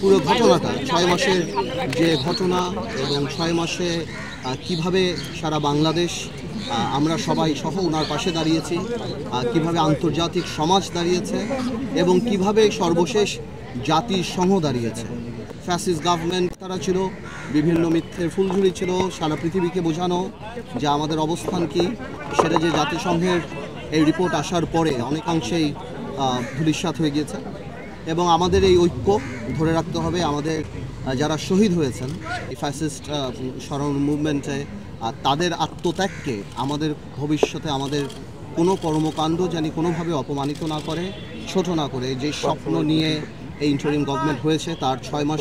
পুরো ঘটনাটা ৬ মাসের যে ঘটনা এবং ৬ মাসে কিভাবে সারা বাংলাদেশ আমরা সবাই সহ ওনার পাশে দাঁড়িয়েছি, কিভাবে আন্তর্জাতিক সমাজ দাঁড়িয়েছে এবং কিভাবে সর্বশেষ জাতিসংঘ দাঁড়িয়েছে। ফ্যাসিস্ট গভর্নমেন্ট তারা ছিল, বিভিন্ন মিথ্যের ফুলঝুরি ছিল, সারা পৃথিবীকে বোঝানো যে আমাদের অবস্থান কি, সেটা যে জাতিসংঘের এই রিপোর্ট আসার পরে অনেকাংশেই ধূলিসাৎ হয়ে গিয়েছে। এবং আমাদের এই ঐক্য ধরে রাখতে হবে। আমাদের যারা শহীদ হয়েছেন এই ফ্যাসিস্ট স্মরণ মুভমেন্টে, তাদের আত্মত্যাগকে আমাদের ভবিষ্যতে আমাদের কোনো কর্মকাণ্ড জানি কোনোভাবে অপমানিত না করে, ছোট না করে। যে স্বপ্ন নিয়ে এই ইন্টারিম গভর্নমেন্ট হয়েছে তার ৬ মাস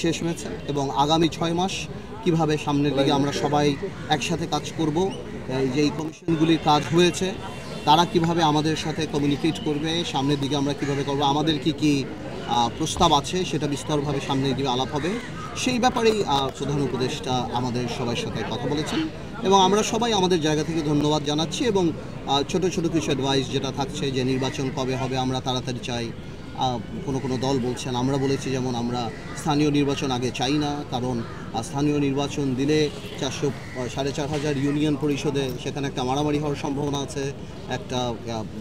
শেষ হয়েছে এবং আগামী ৬ মাস কিভাবে সামনের দিকে আমরা সবাই একসাথে কাজ করব, যেই কমিশনগুলির কাজ হয়েছে তারা কিভাবে আমাদের সাথে কমিউনিকেট করবে, সামনের দিকে আমরা কিভাবে করব, আমাদের কি কি প্রস্তাব আছে সেটা বিস্তরভাবে সামনের দিকে আলাপ হবে। সেই ব্যাপারেই প্রধান উপদেষ্টা আমাদের সবার সাথে কথা বলেছেন এবং আমরা সবাই আমাদের জায়গা থেকে ধন্যবাদ জানাচ্ছি। এবং ছোট ছোট কিছু অ্যাডভাইস যেটা থাকছে যে নির্বাচন কবে হবে আমরা তাড়াতাড়ি চাই, কোনো দল বলছেন, আমরা বলেছি যেমন আমরা স্থানীয় নির্বাচন আগে চাই না, কারণ স্থানীয় নির্বাচন দিলে 4,500 ইউনিয়ন পরিষদে সেখানে একটা মারামারি হওয়ার সম্ভাবনা আছে। একটা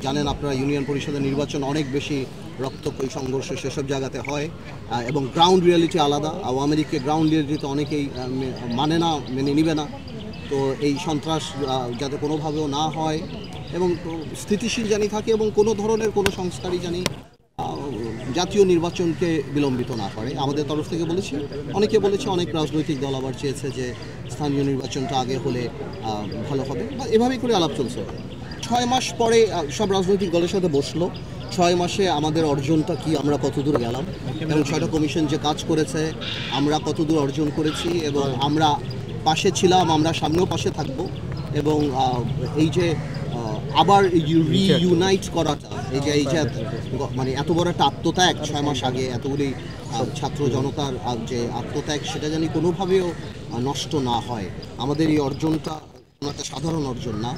জানেন আপনারা ইউনিয়ন পরিষদের নির্বাচন অনেক বেশি রক্তক্ষয়ী সংঘর্ষ সেসব জায়গাতে হয় এবং গ্রাউন্ড রিয়ালিটি আলাদা। আওয়ামী লীগকে গ্রাউন্ড রিয়ালিটি অনেকেই মেনে নিবে না। তো এই সন্ত্রাস যাতে কোনোভাবেও না হয় এবং স্থিতিশীল জানি থাকে এবং কোনো ধরনের কোনো সংস্কারই জানি জাতীয় নির্বাচনকে বিলম্বিত না করে। আমাদের তরফ থেকে বলেছি, অনেকে বলেছে, অনেক রাজনৈতিক দল আবার চেয়েছে যে স্থানীয় নির্বাচনটা আগে হলে ভালো হবে, বা এভাবেই করে আলাপ চলছে। ৬ মাস পরে সব রাজনৈতিক দলের সাথে বসলো, ৬ মাসে আমাদের অর্জনটা কি, আমরা কতদূর গেলাম এবং ৬টা কমিশন যে কাজ করেছে আমরা কতদূর অর্জন করেছি এবং আমরা পাশে ছিলাম, আমরা সামনেও পাশে থাকবো। এবং এই যে আবার রিইউনাইট করাটা, এই যে মানে এত বড় একটা আত্মত্যাগ ৬ মাস আগে এতগুলি ছাত্র জনতার যে আত্মত্যাগ, সেটা জানি কোনোভাবেও নষ্ট না হয়। আমাদের এই অর্জনটা কোনো একটা সাধারণ অর্জন না,